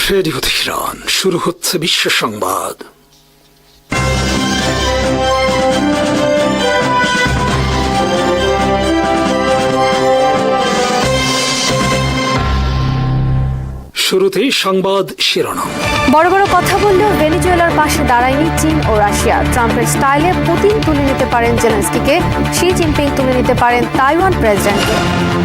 Radio Tehran, শুরু হচ্ছে বিশ্ব সংবাদ। শুরুতেই সংবাদ শিরোনাম। বড় বড় কথা বললেও ভেনেজুয়েলার পাশে দাঁড়ায়নি চীন ও রাশিয়া। ট্রাম্পের স্টাইলে পুতিন তুলে নিতে পারেন জেলেনস্কিকে, শি জিনপিং তুলে নিতে পারেন তাইওয়ান প্রেসিডেন্টকে।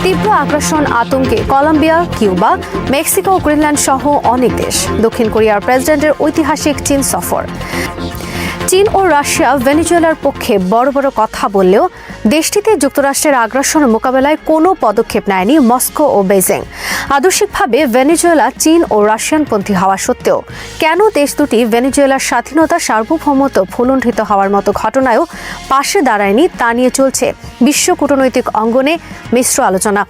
তীব্র আগ্রাসন আতঙ্কে কলম্বিয়া, কিউবা, মেক্সিকো, গ্রিনল্যান্ড সহ অনেক দেশ। দক্ষিণ কোরিয়ার প্রেসিডেন্টের ঐতিহাসিক চীন সফর। চীন ও রাশিয়া ভেনেজুয়েলার পক্ষে বড় বড় কথা বললেও দেশটিতে যুক্তরাষ্ট্রের আগ্রাসন মোকাবেলায় কোনো পদক্ষেপ নেয়নি মস্কো ও বেজিং। আদর্শিকভাবে ভেনেজুয়েলা চীন ও রাশিয়ানপন্থী হওয়া সত্ত্বেও কেন দেশ দুটি ভেনেজুয়েলার স্বাধীনতা, সার্বভৌমত্ব ভুলুণ্ঠিত হওয়ার মতো ঘটনায়ও পাশে দাঁড়ায়নি তা নিয়ে চলছে বিশ্ব কূটনৈতিক অঙ্গনে মিশ্র আলোচনা।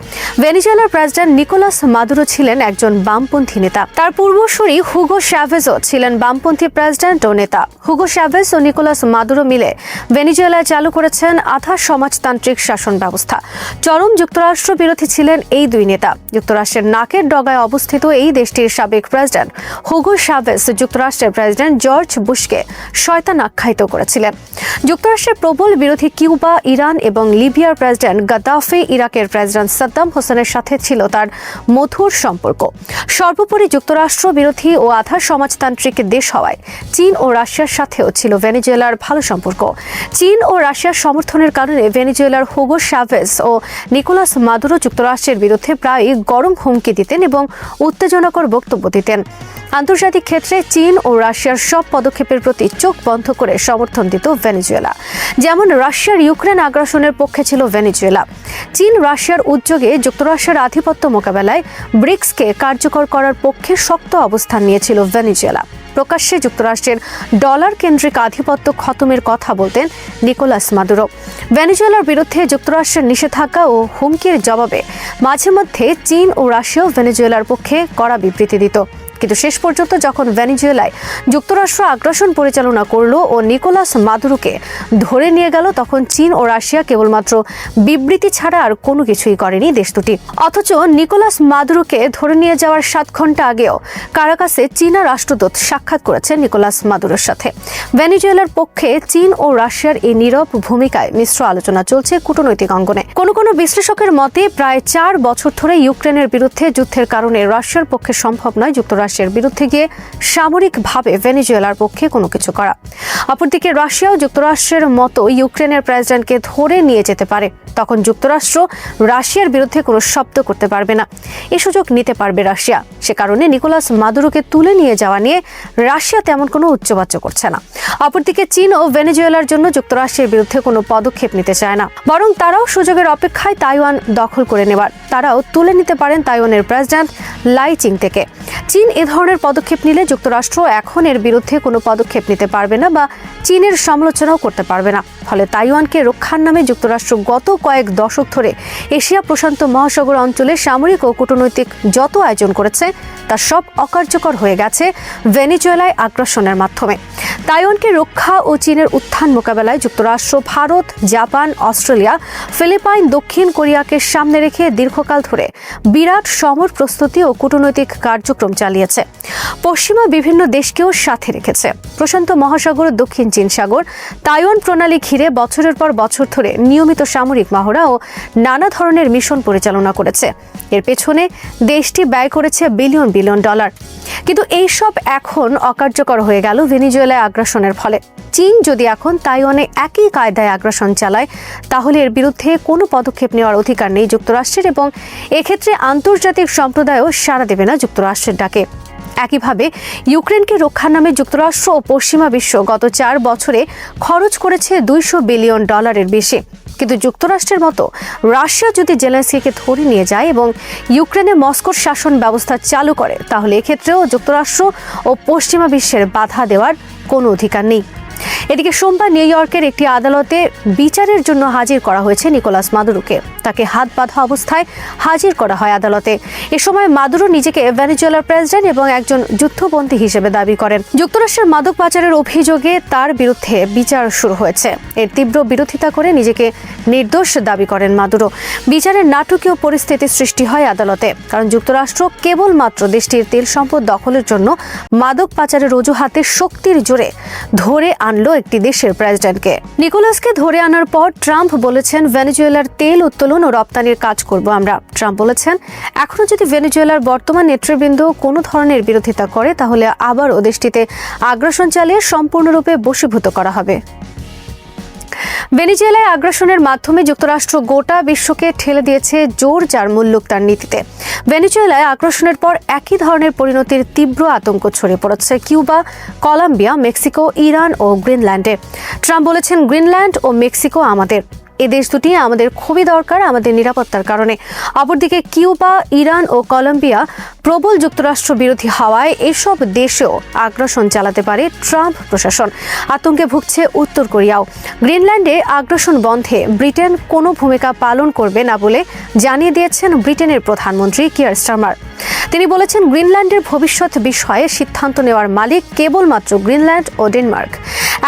ভেনেজুয়েলার প্রেসিডেন্ট নিকোলাস মাদুরো ছিলেন একজন বামপন্থী নেতা। তার পূর্বসূরি হুগো চ্যাভেজও ছিলেন বামপন্থী প্রেসিডেন্ট ও নেতা। হুগো চ্যাভেজ ও নিকোলাস মাদুরো মিলে ভেনেজুয়েলায় চালু করেছেন আধা সমাজতান্ত্রিক শাসন ব্যবস্থা। চরম যুক্তরাষ্ট্র বিরোধী ছিলেন এই দুই নেতা। যুক্তরাষ্ট্রের নাকের ডগায় অবস্থিত এই দেশটির সাবেক প্রেসিডেন্ট হুগো চ্যাভেজ যুক্তরাষ্ট্রের প্রেসিডেন্ট জর্জ বুশকে শয়তান আখ্যায়িত করেছিলেন। যুক্তরাষ্ট্রের প্রবল বিরোধী কিউবা, ইরান এবং লিবিয়ার প্রেসিডেন্ট গাদ্দাফি, ইরাকের প্রেসিডেন্ট সাদ্দাম হোসেনের সাথে ছিল তার মধুর সম্পর্ক। সর্বোপরি যুক্তরাষ্ট্র বিরোধী ও আধা সমাজতান্ত্রিক দেশ হওয়ায় চীন ও রাশিয়ার সাথেও ছিল ভেনেজুয়েলার ভালো সম্পর্ক। চীন ও রাশিয়ার সমর্থনের কারণে ভেনেজুয়েলার হুগো চ্যাভেজ ও নিকোলাস মাদুরো যুক্তরাষ্ট্রের বিরুদ্ধে প্রায় গরম হুমকি দিতেন এবং উত্তেজনাকর বক্তব্য দিতেন। আন্তর্জাতিক ক্ষেত্রে চীন ও রাশিয়ার সব পদক্ষেপের প্রতি চোখ বন্ধ করে সমর্থন দিত ভেনেজুয়েলা। যেমন রাশিয়ার ইউক্রেন আগ্রাসনের পক্ষে ছিল ভেনেজুয়েলা। চীন রাশিয়ার উদ্যোগে যুক্তরাষ্ট্রের আধিপত্য মোকাবেলায় ব্রিক্সকে কার্যকর করার পক্ষে শক্ত অবস্থান নিয়েছিল ভেনেজুয়েলা। প্রকাশ্যে যুক্তরাষ্ট্রের ডলার কেন্দ্রিক আধিপত্য খতমের কথা বলতেন নিকোলাস মাদুরো। ভেনেজুয়েলার বিরুদ্ধে যুক্তরাষ্ট্রের নিষেধাজ্ঞা ও হুমকির জবাবে মাঝে মধ্যে চীন ও রাশিয়াও ভেনেজুয়েলার পক্ষে কড়া বিবৃতি দিত। কিন্তু শেষ পর্যন্ত যখন ভেনেজুয়েলায় যুক্তরাষ্ট্র আগ্রাসন পরিচালনা করলো ও নিকোলাস মাদুরোকে ধরে নিয়ে গেল, তখন চীন ও রাশিয়া কেবলমাত্র বিবৃতি ছাড়া আর কোনো কিছুই করেনি দেশ দুটি। অথচ নিকোলাস মাদুরোকে ধরে নিয়ে যাওয়ার 7 ঘন্টা আগেও কারাকাসে চীনা রাষ্ট্রদূত সাক্ষাৎ করেছেন নিকোলাস মাদুরোর সাথে। ভেনেজুয়েলার পক্ষে চীন ও রাশিয়ার এই নীরব ভূমিকায় মিশ্র আলোচনা চলছে কূটনৈতিক অঙ্গনে। কোনো বিশ্লেষকের মতে প্রায় 4 বছর ধরে ইউক্রেনের বিরুদ্ধে যুদ্ধের কারণে রাশিয়ার পক্ষে সম্ভব নয় যুক্তরাষ্ট্রের বিরুদ্ধে গিয়ে সামরিকভাবে ভেনেজুয়েলার পক্ষে কোনো কিছু করা। অপরদিকে রাশিয়াও যুক্তরাষ্ট্রের মতো ইউক্রেনের প্রেসিডেন্টকে ধরে নিয়ে যেতে পারে। তখন যুক্তরাষ্ট্র রাশিয়ার বিরুদ্ধে কোনো শব্দ করতে পারবে না। এই সুযোগ নিতে পারবে রাশিয়া। সে কারণে নিকোলাস মাদুরোকে তুলে নিয়ে যাওয়া নিয়ে রাশিয়া তেমন কোনো উচ্চবাচ্য করছে না। অপরদিকে চীন ও ভেনেজুয়েলার জন্য যুক্তরাষ্ট্রের বিরুদ্ধে কোনো পদক্ষেপ নিতে চায় না, বরং তারাও সুযোগের অপেক্ষায় তাইওয়ান দখল করে নেবার। তারাও তুলে নিতে পারেন তাইওয়ানের প্রেসিডেন্ট লাই চিং-তেকে। চীন এ ধরনের পদক্ষেপ নিলে যুক্তরাষ্ট্র এখন এর বিরুদ্ধে কোনো পদক্ষেপ নিতে পারবে না বা চীনের সমালোচনাও করতে পারবে না। ফলে তাইওয়ানকে রক্ষার নামে যুক্তরাষ্ট্র গত কয়েক দশক ধরে এশিয়া প্রশান্ত মহাসাগর অঞ্চলে সামরিক ও কূটনৈতিক যত আয়োজন করেছে তা সব অকার্যকর হয়ে গেছে ভেনেজুয়েলায় আগ্রাসনের মাধ্যমে। তাইওয়ানকে রক্ষা ও চীনের উত্থান মোকাবেলায় যুক্তরাষ্ট্র, ভারত, জাপান, অস্ট্রেলিয়া, ফিলিপাইন, দক্ষিণ কোরিয়াকে সামনে রেখে দীর্ঘকাল ধরে বিরাট সমর প্রস্তুতি ও কূটনৈতিক কার্যক্রম চালিয়েছে। পশ্চিমা বিভিন্ন দেশকেও সাথে রেখেছে। প্রশান্ত মহাসাগর, দক্ষিণ চীন সাগর, তাইওয়ান প্রণালী ঘিরে বছরের পর বছর ধরে নিয়মিত সামরিক মহড়া ও নানা ধরনের মিশন পরিচালনা করেছে। এর পেছনে দেশটি ব্যয় করেছে বিলিয়ন বিলিয়ন ডলার। কিন্তু এই সব এখন অকার্যকর হয়ে গেল ভেনেজুয়েলায় আগ্রাসনের ফলে। চীন যদি এখন তাইওয়ানে একই কায়দায় আগ্রাসন চালায়, তাহলে এর বিরুদ্ধে কোনো পদক্ষেপ নেওয়ার অধিকার নেই যুক্তরাষ্ট্রের, এবং এক্ষেত্রে আন্তর্জাতিক সম্প্রদায়ও সাড়া দেবে না যুক্তরাষ্ট্রের ডাকে। একইভাবে ইউক্রেনকে রক্ষার নামে যুক্তরাষ্ট্র ও পশ্চিমা বিশ্ব গত 4 বছরে খরচ করেছে 200 বিলিয়ন ডলারের বেশি। কিন্তু যুক্তরাষ্ট্রের মতো রাশিয়া যদি জেলেনস্কিকে ধরে নিয়ে যায় এবং ইউক্রেনে মস্কোর শাসন ব্যবস্থা চালু করে, তাহলে এক্ষেত্রেও যুক্তরাষ্ট্র ও পশ্চিমা বিশ্বের বাধা দেওয়ার কোনো অধিকার নেই। এদিকে সোমবার নিউ ইয়র্কের একটি আদালতে বিচারের জন্য হাজির করা হয়েছে নিকোলাস মাদুরোকে। তাকে হাত বাঁধা অবস্থায় হাজির করা হয় আদালতে। এ সময় মাদুরো নিজেকে ভেনেজুয়েলার প্রেসিডেন্ট এবং একজন যুদ্ধবন্দী হিসেবে দাবি করেন। যুক্তরাষ্ট্রের মাদক পাচারের অভিযোগে তার বিরুদ্ধে বিচার শুরু হয়েছে। এর তীব্র বিরোধিতা করে নিজেকে নির্দোষ দাবি করেন মাদুরো। বিচারের নাটকীয় পরিস্থিতি সৃষ্টি হয় আদালতে, কারণ যুক্তরাষ্ট্র কেবলমাত্র দেশটির তেল সম্পদ দখলের জন্য মাদক পাচারের অজুহাতে শক্তির জোরে ধরে আনলো একটি দেশের প্রেসিডেন্টকে। নিকোলাসকে ধরে আনার পর ট্রাম্প বলেছেন, ভেনেজুয়েলার তেল উত্তোলন ও রপ্তানির কাজ করব আমরা। ট্রাম্প বলেছেন, এখনো যদি ভেনেজুয়েলার বর্তমান নেতৃবৃন্দ কোনো ধরনের বিরোধিতা করে তাহলে আবারও দেশটিতে আগ্রাসন চালিয়ে সম্পূর্ণরূপে বশীভূত করা হবে। ভেনেজুয়েলায় আগ্রাসনের মাধ্যমে যুক্তরাষ্ট্র গোটা বিশ্বকে ঠেলে দিয়েছে জোর যার মুল্লুক তার নীতিতে। ভেনেজুয়েলায় আগ্রাসনের পর একই ধরনের পরিণতির তীব্র আতঙ্ক ছড়িয়ে পড়েছে কিউবা, কলম্বিয়া, মেক্সিকো, ইরান ও গ্রিনল্যান্ডে। ট্রাম্প বলেছেন, গ্রিনল্যান্ড ও মেক্সিকো আমাদের। এই দেশ দুটি আমাদের খুবই দরকার আমাদের নিরাপত্তার কারণে। অপরদিকে কিউবা, ইরান ও কলম্বিয়া প্রবল যুক্তরাষ্ট্র বিরোধী হওয়ায় এসব দেশেও আগ্রাসন চালাতে পারে ট্রাম্প প্রশাসন। আতঙ্কে ভুগছে উত্তর কোরিয়াও। গ্রিনল্যান্ডে আগ্রাসন বন্ধে ব্রিটেন কোনো ভূমিকা পালন করবে না বলে জানিয়ে দিয়েছেন ব্রিটেনের প্রধানমন্ত্রী কিয়ার স্টারমার। তিনি বলেছেন, গ্রিনল্যান্ডের ভবিষ্যৎ বিষয়ে সিদ্ধান্ত নেওয়ার মালিক কেবলমাত্র গ্রিনল্যান্ড ও ডেনমার্ক।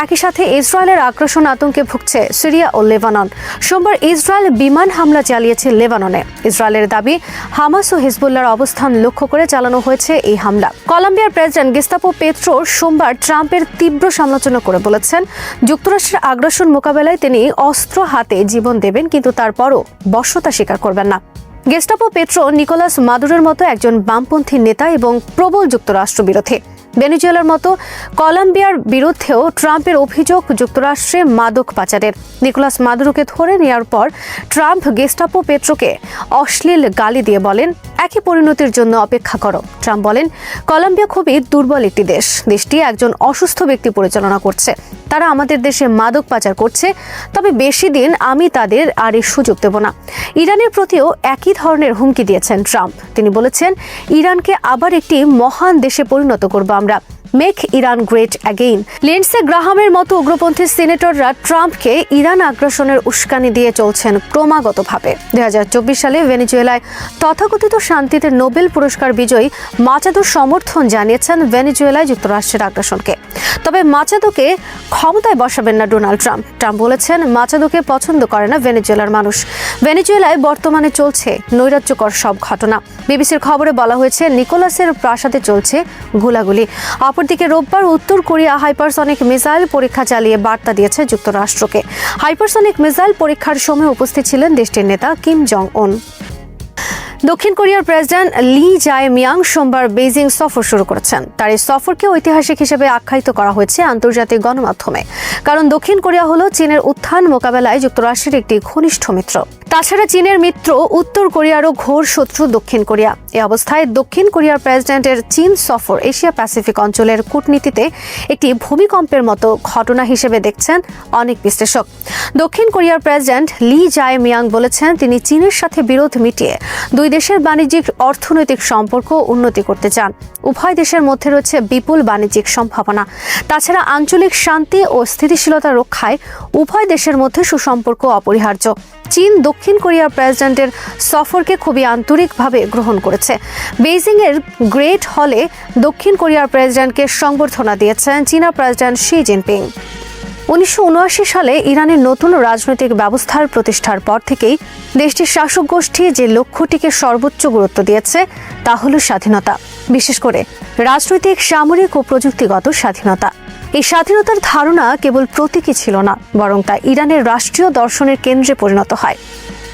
একই সাথে ইসরায়েলের আগ্রাসন আতঙ্কে ভুগছে সিরিয়া ও লেবানন। সোমবার ইসরায়েল বিমান হামলা চালিয়েছে লেবাননে। ইসরায়েলের দাবি, হামাস ও হিজবুল্লাহর অবস্থান লক্ষ্য করে চালানো হয়েছে এই হামলা। কলম্বিয়ার প্রেসিডেন্ট গেস্তাপো পেট্রো সোমবার ট্রাম্পের তীব্র সমালোচনা করে বলেছেন, যুক্তরাষ্ট্রের আগ্রাসন মোকাবেলায় তিনি অস্ত্র হাতে জীবন দেবেন, কিন্তু তারপরও বশ্যতা স্বীকার করবেন না। গেস্টাপো পেট্রো নিকোলাস মাদুরোর মতো একজন বামপন্থী নেতা এবং প্রবল যুক্তরাষ্ট্র বিরোধী। ভেনেজুয়েলার মতো কলম্বিয়ার বিরুদ্ধেও ট্রাম্পের অভিযোগ যুক্তরাষ্ট্রে মাদক পাচারের। নিকোলাস মাদুরোকে ধরে নেওয়ার পর ট্রাম্প গেস্টাপো পেট্রোকে অশ্লীল গালি দিয়ে বলেন, একই পরিণতির জন্য অপেক্ষা করো। ট্রাম্প বলেন, কলম্বিয়া খুবই দুর্বল একটি দেশ। দেশটি একজন অসুস্থ ব্যক্তি পরিচালনা করছে। তারা আমাদের দেশে মাদক পাচার করছে, তবে বেশি দিন আমি তাদের আর এই সুযোগ দেব না। ইরানের প্রতিও একই ধরনের হুমকি দিয়েছেন ট্রাম্প। তিনি বলেছেন, ইরানকে আবার একটি মহান দেশে পরিণত করব আমরা। Make Iran great again. Lindsey গ্রাহামের মতো উগ্রপন্থী সিনেটররা ট্রাম্পকে ইরান আগ্রাসনের উস্কানি দিয়ে চলছেন ক্রমাগতভাবে। 2024 সালে ভেনেজুয়েলায় তথাকথিত শান্তিতে নোবেল পুরস্কার বিজয়ী মাচাদো সমর্থন জানিয়েছেন ভেনেজুয়েলায় যুক্তরাষ্ট্রের আগ্রাসনকে। তবে মাচাদোকে ক্ষমতায় বসাবেন না ডোনাল্ড ট্রাম্প। ট্রাম্প বলেছেন, মাচাদোকে পছন্দ করে না ভেনেজুয়েলার মানুষ। ভেনেজুয়েলায় বর্তমানে চলছে নৈরাজ্যকর সব ঘটনা। বিবিসির খবরে বলা হয়েছে, নিকোলাসের প্রাসাদে চলছে গোলাগুলি। অপরদিকে রোববার উত্তর কোরিয়া হাইপারসনিক মিসাইল পরীক্ষা চালিয়ে বার্তা দিয়েছে যুক্তরাষ্ট্রকে। হাইপারসনিক মিসাইল পরীক্ষার সময় উপস্থিত ছিলেন দেশটির নেতা কিম জং উন। দক্ষিণ কোরিয়ার প্রেসিডেন্ট লি জায় মিয়াং সোমবার বেইজিং সফর শুরু করেছেন। তার এই সফরকে ঐতিহাসিক হিসেবে আখ্যায়িত করা হয়েছে আন্তর্জাতিক গণমাধ্যমে, কারণ দক্ষিণ কোরিয়া হলো চীনের উত্থান মোকাবেলায় যুক্তরাষ্ট্রের একটি ঘনিষ্ঠ মিত্র। তাছাড়া চীনের মিত্র উত্তর কোরিয়ারও ঘোর শত্রু দক্ষিণ কোরিয়া। এই অবস্থায় দক্ষিণ কোরিয়ার প্রেসিডেন্টের চীন সফর এশিয়া প্যাসিফিক অঞ্চলের কূটনীতিতে একটি ভূমিকম্পের মতো ঘটনা হিসেবে দেখছেন অনেক বিশ্লেষক। দক্ষিণ কোরিয়ার প্রেসিডেন্ট লি জায় মিয়াং বলেছেন, তিনি চীনের সাথে বিরোধ মিটিয়ে দুই দেশের বাণিজ্যিক অর্থনৈতিক সম্পর্ক উন্নতি করতে চান। উভয় দেশের মধ্যে রয়েছে বিপুল বাণিজ্যিক সম্ভাবনা। তাছাড়া আঞ্চলিক শান্তি ও স্থিতিশীলতা রক্ষায় উভয় দেশের মধ্যে সুসম্পর্ক অপরিহার্য। চীন দক্ষিণ কোরিয়ার প্রেসিডেন্টের সফরকে খুবই আন্তরিকভাবে গ্রহণ করেছে। বেইজিংয়ের গ্রেট হলে দক্ষিণ কোরিয়ার প্রেসিডেন্টকে সংবর্ধনা দিয়েছেন চীনা প্রেসিডেন্ট শি জিনপিং। 1979 সালে ইরানের নতুন রাজনৈতিক ব্যবস্থার প্রতিষ্ঠার পর থেকেই দেশটির শাসক গোষ্ঠী যে লক্ষ্যটিকে সর্বোচ্চ গুরুত্ব দিয়েছে তা হল স্বাধীনতা, বিশেষ করে রাজনৈতিক, সামরিক ও প্রযুক্তিগত স্বাধীনতা। এই স্বাধীনতার ধারণা কেবল প্রতীকী ছিল না, বরং তা ইরানের রাষ্ট্রীয় দর্শনের কেন্দ্রে পরিণত হয়।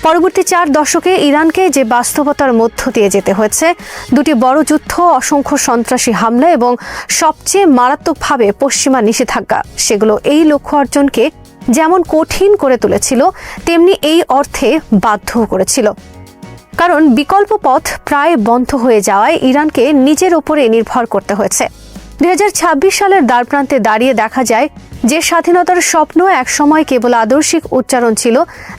পরবর্তী 4 দশকে ইরানকে যে বাস্তবতার মধ্য দিয়ে যেতে হয়েছে, দুটি বড় যুদ্ধ, অসংখ্য সন্ত্রাসী হামলা এবং সবচেয়ে মারাত্মকভাবে পশ্চিমা নিষেধাজ্ঞা, সেগুলো এই লক্ষ্য অর্জনকে যেমন কঠিন করে তুলেছিল, তেমনি এই অর্থে বাধ্যও করেছিল। কারণ বিকল্প পথ প্রায় বন্ধ হয়ে যাওয়ায় ইরানকে নিজের ওপরে নির্ভর করতে হয়েছে। 2026 সালের দ্বারপ্রান্তে দাঁড়িয়ে দেখা যায় যে স্বাধীনতার স্বপ্ন একসময় কেবল আদর্শিক উচ্চারণ ছিল,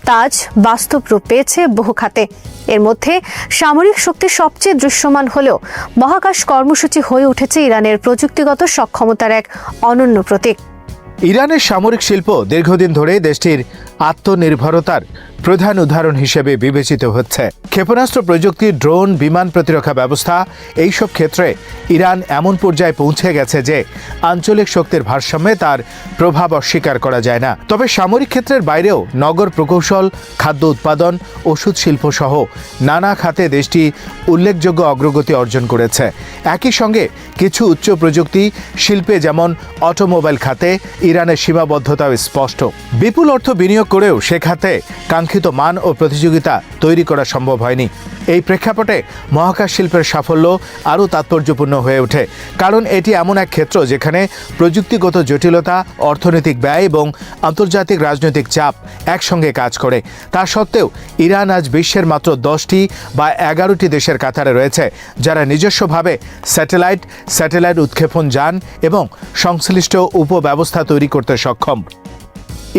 তা আজ বাস্তব রূপ পেয়েছে বহু খাতে। এর মধ্যে সামরিক শক্তি সবচেয়ে দৃশ্যমান হলেও মহাকাশ কর্মসূচি হয়ে উঠেছে ইরানের প্রযুক্তিগত সক্ষমতার এক অনন্য প্রতীক। ইরানের সামরিক শিল্প দীর্ঘদিন ধরে দেশটির আত্মনির্ভরতার প্রধান উদাহরণ হিসেবে বিবেচিত হচ্ছে। ক্ষেপণাস্ত্র প্রযুক্তি, ড্রোন, বিমান প্রতিরক্ষা ব্যবস্থা, এইসব ক্ষেত্রে ইরান এমন পর্যায়ে পৌঁছে গেছে যে আঞ্চলিক শক্তির ভারসাম্যে তার প্রভাব অস্বীকার করা যায় না। তবে সামরিক ক্ষেত্রের বাইরেও নগর প্রকৌশল, খাদ্য উৎপাদন, ওষুধ শিল্প সহ নানা খাতে দেশটি উল্লেখযোগ্য অগ্রগতি অর্জন করেছে। একই সঙ্গে কিছু উচ্চ প্রযুক্তি শিল্পে যেমন অটোমোবাইল খাতে ইরানের সীমাবদ্ধতাও স্পষ্ট। বিপুল অর্থ বিনিয়োগ করেও সে খাতে কাঙ্ক্ষিত মান ও প্রতিযোগিতা তৈরি করা সম্ভব হয়নি। এই প্রেক্ষাপটে মহাকাশ শিল্পের সাফল্য আরও তাৎপর্যপূর্ণ হয়ে ওঠে, কারণ এটি এমন এক ক্ষেত্র যেখানে প্রযুক্তিগত জটিলতা, অর্থনৈতিক ব্যয় এবং আন্তর্জাতিক রাজনৈতিক চাপ একসঙ্গে কাজ করে। তা সত্ত্বেও ইরান আজ বিশ্বের মাত্র 10টি বা 11টি দেশের কাতারে রয়েছে যারা নিজস্বভাবে স্যাটেলাইট উৎক্ষেপণ যান এবং সংশ্লিষ্ট উপব্যবস্থা তৈরি করতে সক্ষম।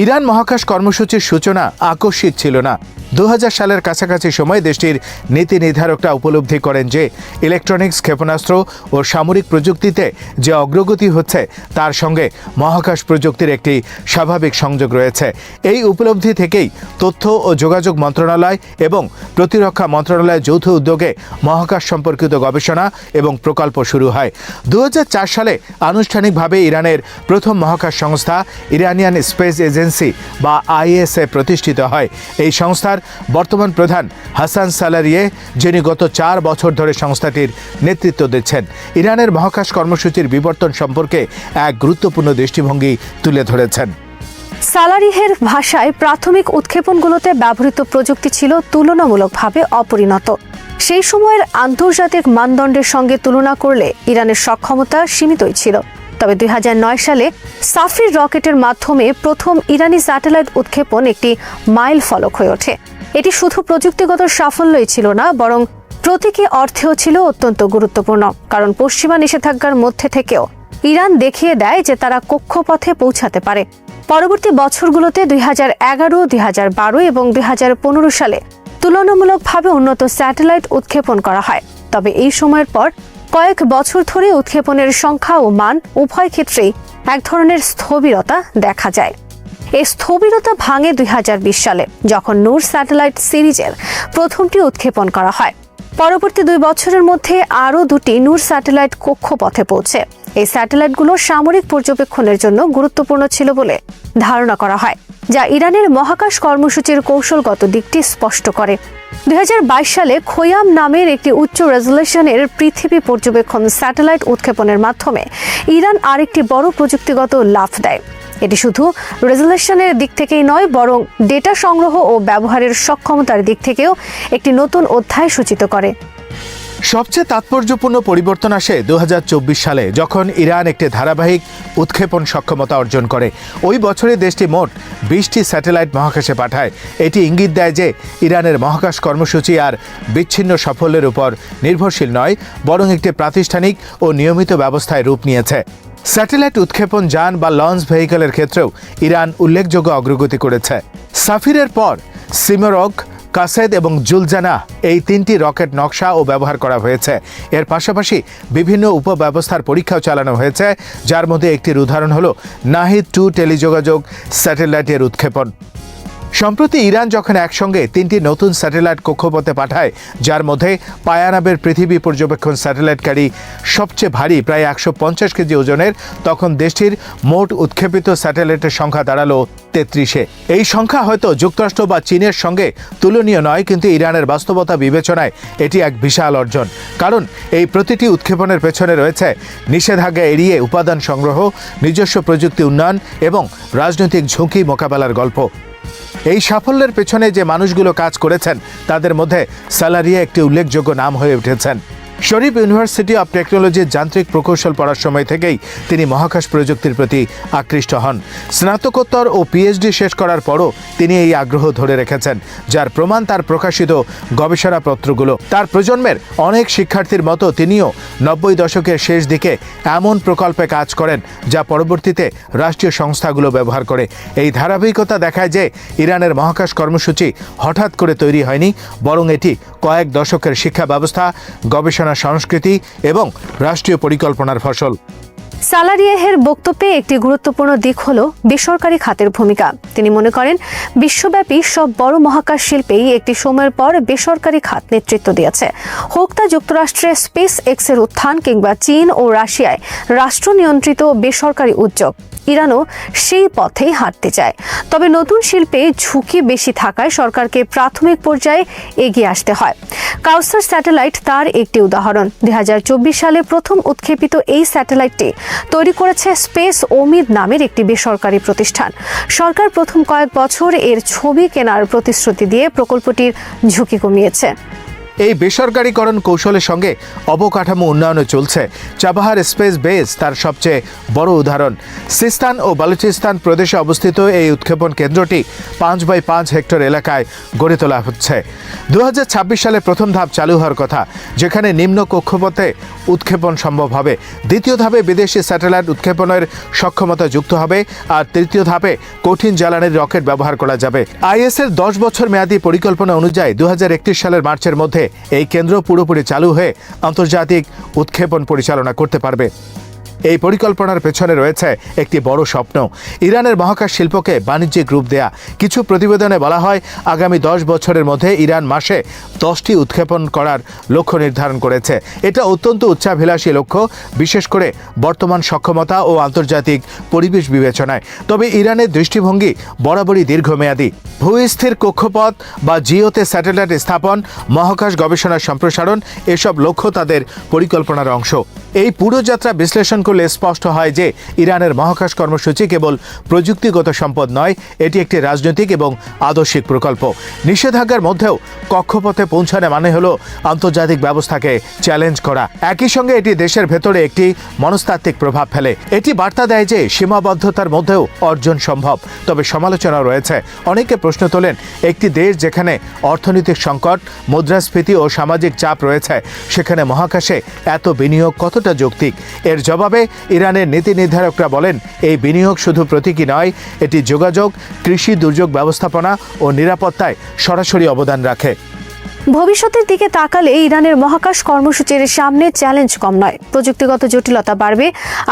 ইরান মহাকাশ কর্মসূচির সূচনা আকস্মিক ছিল না। 2000 সালের কাছাকাছি সময় দেশটির নীতি নির্ধারকরা উপলব্ধি করেন যে ইলেকট্রনিক্স, ক্ষেপণাস্ত্র ও সামরিক প্রযুক্তিতে যে অগ্রগতি হচ্ছে তার সঙ্গে মহাকাশ প্রযুক্তির একটি স্বাভাবিক সংযোগ রয়েছে। এই উপলব্ধি থেকেই তথ্য ও যোগাযোগ মন্ত্রণালয় এবং প্রতিরক্ষা মন্ত্রণালয়ের যৌথ উদ্যোগে মহাকাশ সম্পর্কিত গবেষণা এবং প্রকল্প শুরু হয়। 2004 সালে আনুষ্ঠানিকভাবে ইরানের প্রথম মহাকাশ সংস্থা ইরানিয়ান স্পেস এজেন্সি বা ISA প্রতিষ্ঠিত হয়। এই সংস্থার বর্তমান প্রধান হাসান সালারিয়ে, যিনি গত 4 বছর ধরে সংস্থাটির নেতৃত্ব দিচ্ছেন, ইরানের মহাকাশ কর্মসূচির বিবর্তন সম্পর্কে এক গুরুত্বপূর্ণ দৃষ্টিভঙ্গি তুলে ধরেছেন। সালারিহের ভাষায় প্রাথমিক উৎক্ষেপণগুলোতে ব্যবহৃত প্রযুক্তি ছিল তুলনামূলকভাবে অপরিণত। সেই সময়ের আন্তর্জাতিক মানদণ্ডের সঙ্গে তুলনা করলে ইরানের সক্ষমতা সীমিতই ছিল। তবে 2009 সালে সাফির রকেটের মাধ্যমে প্রথম ইরানি স্যাটেলাইট উৎক্ষেপণ একটি মাইল ফলক হয়ে ওঠে। এটি শুধু প্রযুক্তিগত সাফল্যই ছিল না, বরং প্রতীকী অর্থেও ছিল অত্যন্ত গুরুত্বপূর্ণ। কারণ পশ্চিমা নিষেধাজ্ঞার মধ্যে থেকেও ইরান দেখিয়ে দেয় যে তারা কক্ষপথে পৌঁছাতে পারে। পরবর্তী বছরগুলোতে 2011, 2012 এবং 2015 সালে তুলনামূলকভাবে উন্নত স্যাটেলাইট উৎক্ষেপণ করা হয়। তবে এই সময়ের পর কয়েক বছর ধরে উৎক্ষেপণের সংখ্যা ও মান উভয় ক্ষেত্রেই এক ধরনের স্থবিরতা দেখা যায়। এই স্থবিরতা ভাঙে 2020 সালে, যখন নূর স্যাটেলাইট সিরিজের প্রথমটি উৎক্ষেপণ করা হয়। পরবর্তী 2 বছরের মধ্যে আরও 2টি নূর স্যাটেলাইট কক্ষপথে পৌঁছে। এই স্যাটেলাইটগুলো সামরিক পর্যবেক্ষণের জন্য গুরুত্বপূর্ণ ছিল বলে ধারণা করা হয়, যা ইরানের মহাকাশ কর্মসূচির কৌশলগত দিকটি স্পষ্ট করে। 2022 সালে খোয়াম নামের একটি উচ্চ রেজলিউশনের পৃথিবী পর্যবেক্ষণ স্যাটেলাইট উৎক্ষেপণের মাধ্যমে ইরান আরেকটি বড় প্রযুক্তিগত লাফ দেয়। এটি শুধু রেজলিউশনের দিক থেকেই নয়, বরং ডেটা সংগ্রহ ও ব্যবহারের সক্ষমতার দিক থেকেও একটি নতুন অধ্যায় সূচিত করে। সবচেয়ে তাৎপর্যপূর্ণ পরিবর্তন আসে 2024 সালে, যখন ইরান একটি ধারাবাহিক উৎক্ষেপণ সক্ষমতা অর্জন করে। ওই বছরে দেশটি মোট 20টি স্যাটেলাইট মহাকাশে পাঠায়। এটি ইঙ্গিত দেয় যে ইরানের মহাকাশ কর্মসূচি আর বিচ্ছিন্ন সাফল্যের উপর নির্ভরশীল নয়, বরং একটি প্রাতিষ্ঠানিক ও নিয়মিত ব্যবস্থায় রূপ নিয়েছে। স্যাটেলাইট উৎক্ষেপণ যান বা লঞ্চ ভেহিকলের ক্ষেত্রেও ইরান উল্লেখযোগ্য অগ্রগতি করেছে। সাফিরের পর সিমরগ, কাসেদ এবং জুলজানা এই 3টি রকেট নকশা ও ব্যবহার করা হয়েছে। এর পাশাপাশি বিভিন্ন উপব্যবস্থার পরীক্ষাও চালানো হয়েছে, যার মধ্যে একটির উদাহরণ হল নাহিদ 2 টেলিযোগাযোগ স্যাটেলাইটের উৎক্ষেপণ। সম্প্রতি ইরান যখন একসঙ্গে 3টি নতুন স্যাটেলাইট কক্ষপথে পাঠায়, যার মধ্যে পায়ানাবের পৃথিবী পর্যবেক্ষণ স্যাটেলাইটকারী সবচেয়ে ভারী, প্রায় 150 কেজি ওজনের, তখন দেশটির মোট উৎক্ষেপিত স্যাটেলাইটের সংখ্যা দাঁড়ালো 33-এ। এই সংখ্যা হয়তো যুক্তরাষ্ট্র বা চীনের সঙ্গে তুলনীয় নয়, কিন্তু ইরানের বাস্তবতা বিবেচনায় এটি এক বিশাল অর্জন। কারণ এই প্রতিটি উৎক্ষেপণের পেছনে রয়েছে নিষেধাজ্ঞা এড়িয়ে উপাদান সংগ্রহ, নিজস্ব প্রযুক্তি উন্নয়ন এবং রাজনৈতিক ঝুঁকি মোকাবেলার গল্প। এই সাফল্যের পেছনে যে মানুষগুলো কাজ করেছেন তাদের মধ্যে সালারিয়া একটি উল্লেখযোগ্য নাম হয়ে উঠেছেন। শরীফ ইউনিভার্সিটি অব টেকনোলজির যান্ত্রিক প্রকৌশল পড়ার সময় থেকেই তিনি মহাকাশ প্রযুক্তির প্রতি আকৃষ্ট হন। স্নাতকোত্তর ও PhD শেষ করার পরও তিনি এই আগ্রহ ধরে রেখেছেন, যার প্রমাণ তার প্রকাশিত গবেষণাপত্রগুলো। তার প্রজন্মের অনেক শিক্ষার্থীর মতো তিনিও 90 দশকের শেষ দিকে এমন প্রকল্পে কাজ করেন যা পরবর্তীতে রাষ্ট্রীয় সংস্থাগুলো ব্যবহার করে। এই ধারাবাহিকতা দেখায় যে ইরানের মহাকাশ কর্মসূচি হঠাৎ করে তৈরি হয়নি, বরং এটি কয়েক দশকের শিক্ষা ব্যবস্থা, গবেষণা সংস্কৃতি এবং রাষ্ট্রীয় পরিকল্পনার ফসল। সালারিয়াহের বক্তব্যে একটি গুরুত্বপূর্ণ দিক হল বেসরকারি খাতের ভূমিকা। তিনি মনে করেন, বিশ্বব্যাপী সব বড় মহাকাশ শিল্পেই একটি সময়ের পর বেসরকারি খাত নেতৃত্ব দিয়েছে। হোক তা যুক্তরাষ্ট্রের স্পেস এক্সের উত্থান কিংবা চীন ও রাশিয়ায় রাষ্ট্র নিয়ন্ত্রিত বেসরকারি উদ্যোগ, ইরানও সেই পথেই হাঁটতে চায়। তবে নতুন শিল্পে ঝুঁকি বেশি থাকায় সরকারকে প্রাথমিক পর্যায়ে এগিয়ে আসতে হয়। কাউসার স্যাটেলাইট তার একটি উদাহরণ। 2024 সালে প্রথম উৎক্ষেপিত এই স্যাটেলাইটটি তৈরি করেছে স্পেস ওমিদ নামের একটি বেসরকারি প্রতিষ্ঠান। সরকার প্রথম কয়েক বছর এর ছবি কেনার প্রতিশ্রুতি দিয়ে প্রকল্পটির ঝুঁকি কমিয়েছে। এই বেসরকারীকরণ কৌশলের সঙ্গে অবকাঠামো উন্নয়নও চলছে। চাবাহার স্পেস বেস তার সবচেয়ে বড় উদাহরণ। সিস্তান ও বালুচিস্তান প্রদেশে অবস্থিত এই উৎক্ষেপণ কেন্দ্রটি 5x5 হেক্টর এলাকায় গড়ে তোলা হচ্ছে। 2026 সালে প্রথম ধাপ চালু হওয়ার কথা, যেখানে নিম্ন কক্ষপথে উৎক্ষেপণ সম্ভব হবে। দ্বিতীয় ধাপে বিদেশি স্যাটেলাইট উৎক্ষেপণের সক্ষমতা যুক্ত হবে, আর তৃতীয় ধাপে কঠিন জ্বালানির রকেট ব্যবহার করা যাবে। আইএসের 10 বছর মেয়াদী পরিকল্পনা অনুযায়ী 2031 সালের মার্চের মধ্যে এই কেন্দ্র পুরোপুরি চালু হয়ে আন্তর্জাতিক উৎক্ষেপণ পরিচালনা করতে পারবে। এই পরিকল্পনার পেছনে রয়েছে একটি বড় স্বপ্ন, ইরানের মহাকাশ শিল্পকে বাণিজ্যিক রূপ দেয়া। কিছু প্রতিবেদনে বলা হয়, আগামী 10 বছরের মধ্যে ইরান মাসে 10টি উৎক্ষেপণ করার লক্ষ্য নির্ধারণ করেছে। এটা অত্যন্ত উচ্চাভিলাষী লক্ষ্য, বিশেষ করে বর্তমান সক্ষমতা ও আন্তর্জাতিক পরিবেশ বিবেচনায়। তবে ইরানের দৃষ্টিভঙ্গি বরাবরই দীর্ঘমেয়াদী। ভূস্থির কক্ষপথ বা জিওতে স্যাটেলাইট স্থাপন, মহাকাশ গবেষণার সম্প্রসারণ, এসব লক্ষ্য তাদের পরিকল্পনার অংশ। এই পুরো যাত্রা বিশ্লেষণ করলে স্পষ্ট হয় যে ইরানের মহাকাশ কর্মসূচি কেবল প্রযুক্তিগত সম্পদ নয়, এটি একটি রাজনৈতিক এবং আদর্শিক প্রকল্প। নিষেধাজ্ঞার মধ্যেও কক্ষপথে পৌঁছানো মানে হলো আন্তর্জাতিক ব্যবস্থাকে চ্যালেঞ্জ করা। একই সঙ্গে এটি দেশের ভেতরে একটি মনস্তাত্ত্বিক প্রভাব ফেলে। এটি বার্তা দেয় যে সীমাবদ্ধতার মধ্যেও অর্জন সম্ভব। তবে সমালোচনা রয়েছে। অনেকে প্রশ্ন তোলেন, একটি দেশ যেখানে অর্থনৈতিক সংকট, মুদ্রাস্ফীতি ও সামাজিক চাপ রয়েছে, সেখানে মহাকাশে এত বিনিয়োগ কতটা যৌক্তিক? এর জবাবে ইরানের নীতি নির্ধারকরা বলেন, এই বিনিয়োগ শুধু প্রতীকী নয়, এটি যোগাযোগ, কৃষি, দুর্যোগ ব্যবস্থাপনা ও নিরাপত্তায় সরাসরি অবদান রাখে। ভবিষ্যতের দিকে তাকালে ইরানের মহাকাশ কর্মসূচির সামনে চ্যালেঞ্জ কম নয়। প্রযুক্তিগত জটিলতা বাড়বে,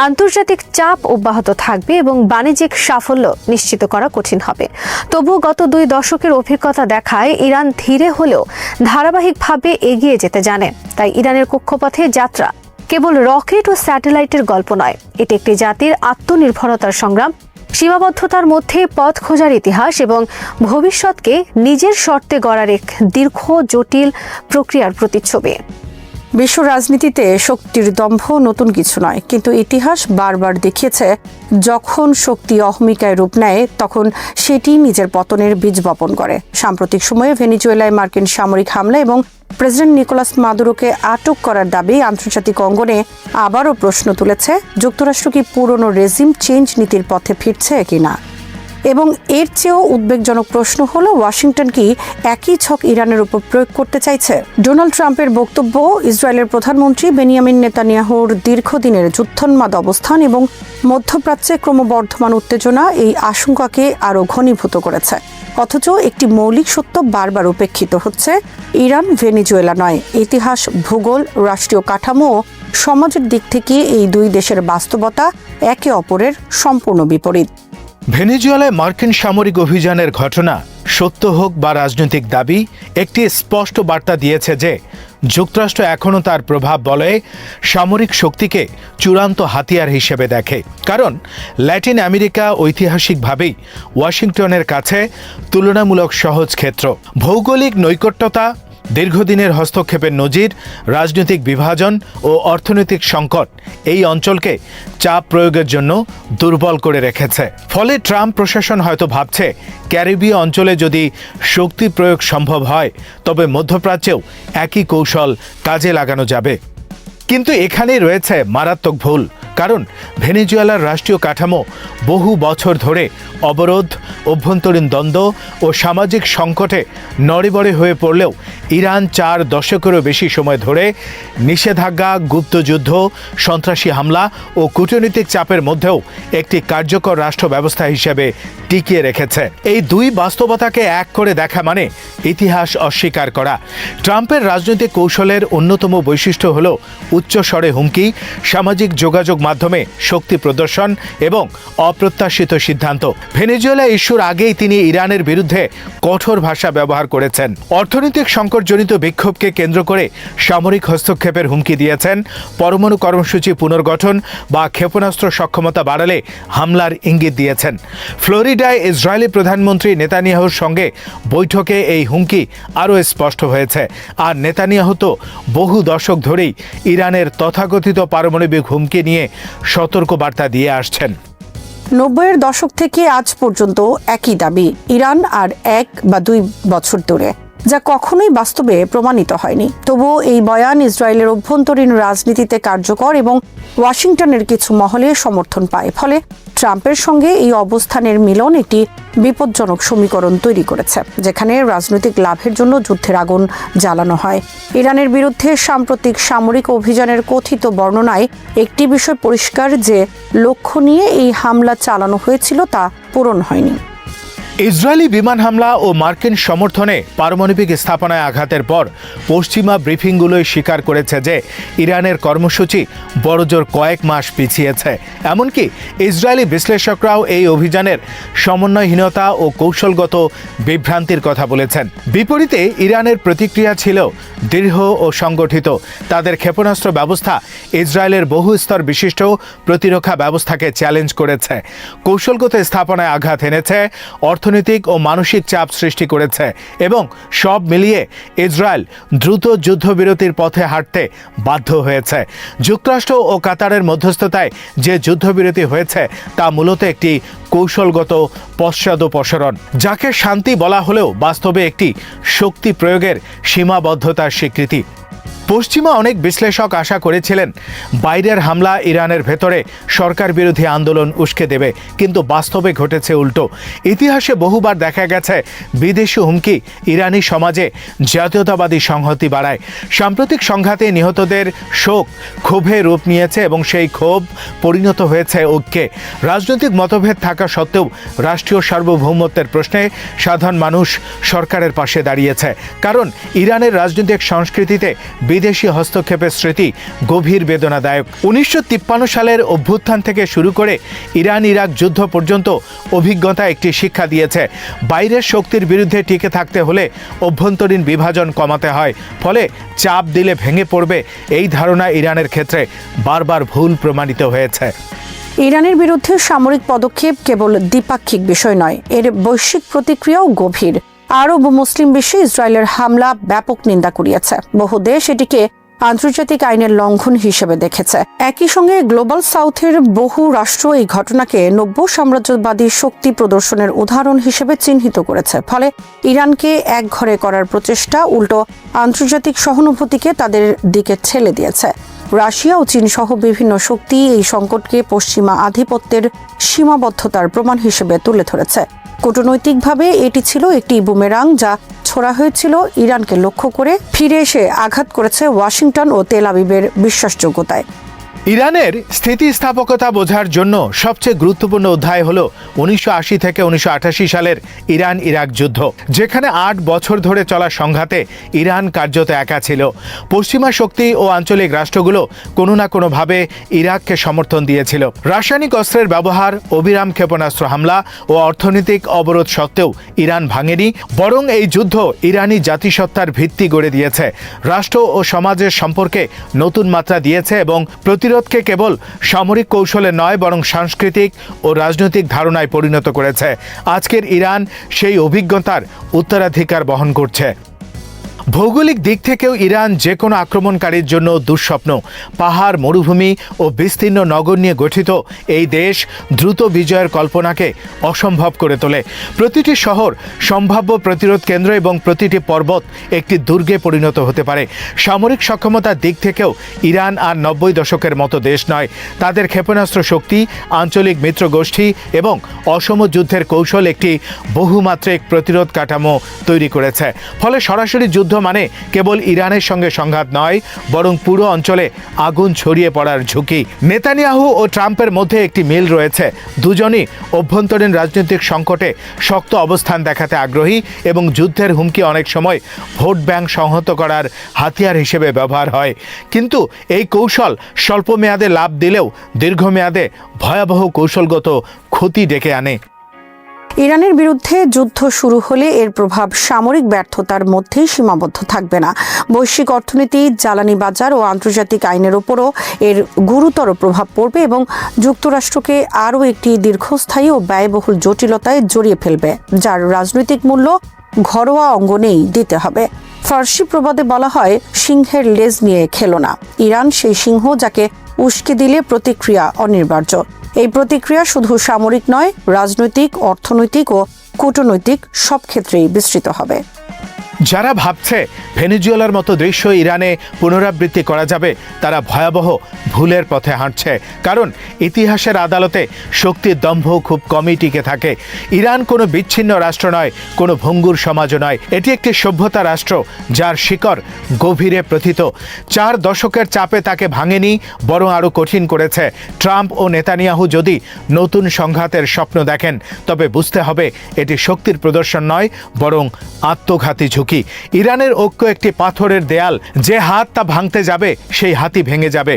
আন্তর্জাতিক চাপ অব্যাহত থাকবে এবং বাণিজ্যিক সাফল্য নিশ্চিত করা কঠিন হবে। তবুও গত 2 দশকের অভিজ্ঞতা দেখায় ইরান ধীরে হলেও ধারাবাহিকভাবে এগিয়ে যেতে জানে। তাই ইরানের কক্ষপথে যাত্রা কেবল রকেট ও স্যাটেলাইটের গল্প নয়, এটি একটি জাতির আত্মনির্ভরতার সংগ্রাম, সীমাবদ্ধতার মধ্যে পথ খোঁজার ইতিহাস এবং ভবিষ্যৎকে নিজের শর্তে গড়ার এক দীর্ঘ জটিল প্রক্রিয়ার প্রতিচ্ছবি। বিশ্ব রাজনীতিতে শক্তির দম্ভ নতুন কিছু নয়, কিন্তু ইতিহাস বারবার দেখিয়েছে যখন শক্তি অহমিকায় রূপ নেয় তখন সেটি নিজের পতনের বীজ বপন করে। সাম্প্রতিক সময়ে ভেনেজুয়েলায় মার্কিন সামরিক হামলা এবং প্রেসিডেন্ট নিকোলাস মাদুরোকে আটক করার দাবি আন্তর্জাতিক অঙ্গনে আবারও প্রশ্ন তুলেছে, যুক্তরাষ্ট্র কি পুরনো রেজিম চেঞ্জ নীতির পথে ফিরছে কিনা? এবং এর চেয়েও উদ্বেগজনক প্রশ্ন হলো, ওয়াশিংটন কি একই ছক ইরানের উপর প্রয়োগ করতে চাইছে? ডোনাল্ড ট্রাম্পের বক্তব্য, ইসরায়েলের প্রধানমন্ত্রী বেনিয়ামিন নেতানিয়াহুর দীর্ঘদিনের যুদ্ধোন্মাদ অবস্থান এবং মধ্যপ্রাচ্যে ক্রমবর্ধমান উত্তেজনা এই আশঙ্কাকে আরও ঘনীভূত করেছে। অথচ একটি মৌলিক সত্য বারবার উপেক্ষিত হচ্ছে, ইরান ভেনেজুয়েলা নয়। ইতিহাস, ভূগোল, রাষ্ট্রীয় কাঠামো ও সমাজের দিক থেকে এই দুই দেশের বাস্তবতা একে অপরের সম্পূর্ণ বিপরীত। ভেনেজুয়েলায় মার্কিন সামরিক অভিযানের ঘটনা, সত্য হোক বা রাজনৈতিক দাবি, একটি স্পষ্ট বার্তা দিয়েছে যে যুক্তরাষ্ট্র এখনও তার প্রভাব বলয়ে সামরিক শক্তিকে চূড়ান্ত হাতিয়ার হিসেবে দেখে। কারণ ল্যাটিন আমেরিকা ঐতিহাসিকভাবেই ওয়াশিংটনের কাছে তুলনামূলক সহজ ক্ষেত্র। ভৌগোলিক নৈকট্যতা, দীর্ঘদিনের হস্তক্ষেপের নজির, রাজনৈতিক বিভাজন ও অর্থনৈতিক সংকট এই অঞ্চলকে চাপ প্রয়োগের জন্য দুর্বল করে রেখেছে। ফলে ট্রাম্প প্রশাসন হয়তো ভাবছে, ক্যারিবীয় অঞ্চলে যদি শক্তি প্রয়োগ সম্ভব হয় তবে মধ্যপ্রাচ্যেও একই কৌশল কাজে লাগানো যাবে। কিন্তু এখানেই রয়েছে মারাত্মক ভুল। কারণ ভেনেজুয়েলার রাষ্ট্রীয় কাঠামো বহু বছর ধরে অবরোধ, অভ্যন্তরীণ দ্বন্দ্ব ও সামাজিক সংকটে নড়েবড়ে হয়ে পড়লেও ইরান 4 দশকেরও বেশি সময় ধরে নিষেধাজ্ঞা, গুপ্তযুদ্ধ, সন্ত্রাসী হামলা ও কূটনৈতিক চাপের মধ্যেও একটি কার্যকর রাষ্ট্র ব্যবস্থা হিসেবে টিকিয়ে রেখেছে। এই দুই বাস্তবতাকে এক করে দেখা মানে ইতিহাস অস্বীকার করা। ট্রাম্পের রাজনৈতিক কৌশলের অন্যতম বৈশিষ্ট্য হল উচ্চস্বরে হুমকি, সামাজিক যোগাযোগ মাধ্যমে শক্তি প্রদর্শন এবং অপ্রত্যাশিত সিদ্ধান্ত। ভেনেজুয়েলা ইস্যুর আগেই তিনি ইরানের বিরুদ্ধে কঠোর ভাষা ব্যবহার করেছেন। অর্থনৈতিক সংকটজনিত বিক্ষোভকে কেন্দ্র করে সামরিক হস্তক্ষেপের হুমকি দিয়েছেন। পরমাণু কর্মসূচি পুনর্গঠন বা ক্ষেপণাস্ত্র সক্ষমতা বাড়ালে হামলার ইঙ্গিত দিয়েছেন। ফ্লোরিডায় ইসরায়েলি প্রধানমন্ত্রী নেতানিয়াহুর সঙ্গে বৈঠকে এই হুমকি আরও স্পষ্ট হয়েছে। আর নেতানিয়াহু তো বহু দশক ধরেই ইরানের তথাকথিত পারমাণবিক হুমকি নিয়ে সতর্কবার্তা দিয়ে আসছেন। 90-এর দশক থেকে আজ পর্যন্ত একই দাবি, ইরান আর 1 বা 2 বছর ধরে, যা কখনোই বাস্তবে প্রমাণিত হয়নি। তবুও এই বয়ান ইসরায়েলের অভ্যন্তরীণ রাজনীতিতে কার্যকর এবং ওয়াশিংটনের কিছু মহলে সমর্থন পায়। ফলে ট্রাম্পের সঙ্গে এই অবস্থানের মিলন একটি বিপজ্জনক সমীকরণ তৈরি করেছে, যেখানে রাজনৈতিক লাভের জন্য যুদ্ধের আগুন জ্বালানো হয়। ইরানের বিরুদ্ধে সাম্প্রতিক সামরিক অভিযানের কথিত বর্ণনায় একটি বিষয় পরিষ্কার, যে লক্ষ্য নিয়ে এই হামলা চালানো হয়েছিল তা পূরণ হয়নি। ইসরায়েলি বিমান হামলা ও মার্কিন সমর্থনে পারমাণবিক স্থাপনায় আঘাতের পর পশ্চিমা ব্রিফিংগুলোই স্বীকার করেছে যে ইরানের কর্মসূচি বড়জোর কয়েক মাস পিছিয়েছে। এমনকি ইসরায়েলি বিশ্লেষকরাও এই অভিযানের সমন্বয়হীনতা ও কৌশলগত বিভ্রান্তির কথা বলেছেন। বিপরীতে ইরানের প্রতিক্রিয়া ছিল দৃঢ় ও সংগঠিত। তাদের ক্ষেপণাস্ত্র ব্যবস্থা ইসরায়েলের বহু স্তর বিশিষ্ট প্রতিরক্ষা ব্যবস্থাকে চ্যালেঞ্জ করেছে, কৌশলগত স্থাপনায় আঘাত এনেছে, অর্থনৈতিক ও মানসিক চাপ সৃষ্টি করেছে এবং সব মিলিয়ে ইসরায়েল দ্রুত যুদ্ধবিরতির পথে হাঁটতে বাধ্য হয়েছে। যুক্তরাষ্ট্র ও কাতারের মধ্যস্থতায় যে যুদ্ধবিরতি হয়েছে তা মূলত একটি কৌশলগত পশ্চাদপসরণ, যাকে শান্তি বলা হলেও বাস্তবে একটি শক্তি প্রয়োগের সীমাবদ্ধতার স্বীকৃতি। পশ্চিমা অনেক বিশ্লেষক আশা করেছিলেন বাইরের হামলা ইরানের ভেতরে সরকার বিরোধী আন্দোলন উস্কে দেবে, কিন্তু বাস্তবে ঘটেছে উল্টো। ইতিহাসে বহুবার দেখা গেছে বিদেশি হুমকি ইরানি সমাজে জাতীয়তাবাদী সংহতি বাড়ায়। সাম্প্রতিক সংঘাতে নিহতদের শোক ক্ষোভে রূপ নিয়েছে এবং সেই ক্ষোভ পরিণত হয়েছে ঐক্যে। রাজনৈতিক মতভেদ থাকা সত্ত্বেও রাষ্ট্রীয় সার্বভৌমত্বের প্রশ্নে সাধারণ মানুষ সরকারের পাশে দাঁড়িয়েছে, কারণ ইরানের রাজনৈতিক সংস্কৃতিতে বিদেশি হস্তক্ষেপের স্মৃতি গভীর বেদনাদায়ক। 1953 সালের অভ্যুত্থান থেকে শুরু করে ইরান ইরাক যুদ্ধ পর্যন্ত অভিজ্ঞতা একটি শিক্ষা দিয়েছে, বাইরের শক্তির বিরুদ্ধে টিকে থাকতে হলে অভ্যন্তরীণ বিভাজন কমাতে হয়। ফলে চাপ দিলে ভেঙে পড়বে, এই ধারণা ইরানের ক্ষেত্রে বারবার ভুল প্রমাণিত হয়েছে। ইরানের বিরুদ্ধে সামরিক পদক্ষেপ কেবল দ্বিপাক্ষিক বিষয় নয়, এর বৈশ্বিক প্রতিক্রিয়াও গভীর। আরব ও মুসলিম বিশ্বে ইসরায়েলের হামলা ব্যাপক নিন্দা করিয়েছে। বহু দেশ এটিকে আন্তর্জাতিক আইনের লঙ্ঘন হিসেবে দেখেছে। একই সঙ্গে গ্লোবাল সাউথের বহু রাষ্ট্র এই ঘটনাকে নব্য সাম্রাজ্যবাদী শক্তি প্রদর্শনের উদাহরণ হিসেবে চিহ্নিত করেছে। ফলে ইরানকে একঘরে করার প্রচেষ্টা উল্টো আন্তর্জাতিক সহানুভূতিকে তাদের দিকে ঠেলে দিয়েছে। রাশিয়া ও চীন সহ বিভিন্ন শক্তি এই সংকটকে পশ্চিমা আধিপত্যের সীমাবদ্ধতার প্রমাণ হিসেবে তুলে ধরেছে। কূটনৈতিকভাবে এটি ছিল একটি বুমেরাং, যা ছোড়া হয়েছিল ইরানকে লক্ষ্য করে, ফিরে এসে আঘাত করেছে ওয়াশিংটন ও তেল আবিবের বিশ্বাসযোগ্যতায়। ইরানের স্থিতিস্থাপকতা বোঝার জন্য সবচেয়ে গুরুত্বপূর্ণ অধ্যায় হল 1980 থেকে 1988 সালের ইরান ইরাক যুদ্ধ, যেখানে 8 বছর ধরে চলা সংঘাতে ইরান কার্যত একা ছিল। পশ্চিমা শক্তি ও আঞ্চলিক রাষ্ট্রগুলো কোনো না কোনোভাবে ইরাককে সমর্থন দিয়েছিল। রাসায়নিক অস্ত্রের ব্যবহার, অবিরাম ক্ষেপণাস্ত্র হামলা ও অর্থনৈতিক অবরোধ সত্ত্বেও ইরান ভাঙেনি, বরং এই যুদ্ধ ইরানি জাতিসত্তার ভিত্তি গড়ে দিয়েছে, রাষ্ট্র ও সমাজের সম্পর্কে নতুন মাত্রা দিয়েছে এবং প্রতিরোধকে কেবল সামরিক কৌশলে নয় বরং সাংস্কৃতিক ও রাজনৈতিক ধারণায় পরিণত করেছে। আজকের ইরান সেই অভিজ্ঞতার উত্তরাধিকার বহন করছে। ভৌগোলিক দিক থেকেও ইরান যে কোনো আক্রমণকারীর জন্য দুঃস্বপ্ন। পাহাড়, মরুভূমি ও বিস্তীর্ণ নগর নিয়ে গঠিত এই দেশ দ্রুত বিজয়ের কল্পনাকে অসম্ভব করে তোলে। প্রতিটি শহর সম্ভাব্য প্রতিরোধ কেন্দ্র এবং প্রতিটি পর্বত একটি দুর্গে পরিণত হতে পারে। সামরিক সক্ষমতার দিক থেকেও ইরান আর 90 দশকের মতো দেশ নয়। তাদের ক্ষেপণাস্ত্র শক্তি, আঞ্চলিক মিত্রগোষ্ঠী এবং অসম যুদ্ধের কৌশল একটি বহুমাত্রিক প্রতিরোধ কাঠামো তৈরি করেছে। ফলে সরাসরি যুদ্ধ যুদ্ধ মানে কেবল ইরানের সঙ্গে সংঘাত নয়, বরং পুরো অঞ্চলে আগুন ছড়িয়ে পড়ার ঝুঁকি। নেতানিয়াহু ও ট্রাম্পের মধ্যে একটি মিল রয়েছে। দুজনই অভ্যন্তরীণ রাজনৈতিক সংকটে শক্ত অবস্থান দেখাতে আগ্রহী এবং যুদ্ধের হুমকি অনেক সময় ভোট ব্যাংক সংহত করার হাতিয়ার হিসেবে ব্যবহার হয়। কিন্তু এই কৌশল স্বল্প মেয়াদে লাভ দিলেও দীর্ঘমেয়াদে ভয়াবহ কৌশলগত ক্ষতি ডেকে আনে। ইরানের বিরুদ্ধে যুদ্ধ শুরু হলে এর প্রভাব সামরিক ব্যর্থতার মধ্যেই সীমাবদ্ধ থাকবে না। বৈশ্বিক অর্থনীতি, জ্বালানি বাজার ও আন্তর্জাতিক আইনের ওপরও এর গুরুতর প্রভাব পড়বে এবং যুক্তরাষ্ট্রকে আরও একটি দীর্ঘস্থায়ী ও ব্যয়বহুল জটিলতায় জড়িয়ে ফেলবে, যার রাজনৈতিক মূল্য ঘরোয়া অঙ্গনেই দিতে হবে। ফার্সি প্রবাদে বলা হয়, সিংহের লেজ নিয়ে খেলো না। ইরান সেই সিংহ যাকে উস্কে দিলে প্রতিক্রিয়া অনিবার্য। এই প্রতিক্রিয়া শুধু সামরিক নয়, রাজনৈতিক, অর্থনৈতিক ও কূটনৈতিক সব ক্ষেত্রেই বিস্তৃত হবে। যারা ভাবছে ভেনেজুয়েলার মতো দৃশ্য ইরানে পুনরাবৃত্তি করা যাবে, তারা ভয়াবহ ভুলের পথে হাঁটছে। কারণ ইতিহাসের আদালতে শক্তির দম্ভ খুব কমই টিকে থাকে। ইরান কোনো বিচ্ছিন্ন রাষ্ট্র নয়, কোনো ভঙ্গুর সমাজও নয়। এটি একটি সভ্যতা রাষ্ট্র, যার শিকড় গভীরে প্রথিত। 4 দশকের চাপে তাকে ভাঙেনি, বরং আরও কঠিন করেছে। ট্রাম্প ও নেতানিয়াহু যদি নতুন সংঘাতের স্বপ্ন দেখেন, তবে বুঝতে হবে এটি শক্তির প্রদর্শন নয়, বরং আত্মঘাতী ঝুঁকি। ইরানের ঐক্য একটি পাথরের দেয়াল, যে হাত তা ভাঙতে যাবে সেই হাতই ভেঙে যাবে।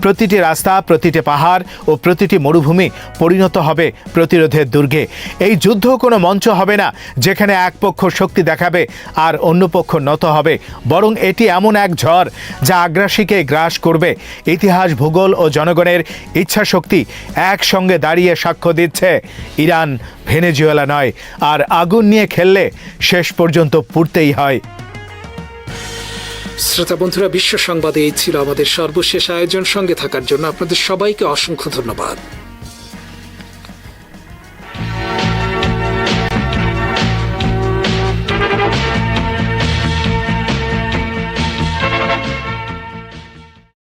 প্রতিটি রাস্তা, প্রতিটি পাহাড় ও প্রতিটি মরুভূমি পরিণত হবে প্রতিরোধের দুর্গে। এই যুদ্ধ কোনো মঞ্চ হবে না যেখানে এক পক্ষ শক্তি দেখাবে আর অন্য পক্ষ নত হবে, বরং এটি এমন এক ঝড় যা আগ্রাসীকে গ্রাস করবে। ইতিহাস, ভূগোল ও জনগণের ইচ্ছাশক্তি একসঙ্গে দাঁড়িয়ে সাক্ষ্য দিচ্ছে, ইরান ভেনেজুয়েলা নয়, আর আগুন নিয়ে খেললে শেষ পর্যন্ত পুড়তেই হয়। শ্রোতা বন্ধুরা, বিশ্ব সংবাদে এই ছিল আমাদের সর্বশেষ আয়োজন। সঙ্গে থাকার জন্য আপনাদের সবাইকে অসংখ্য ধন্যবাদ।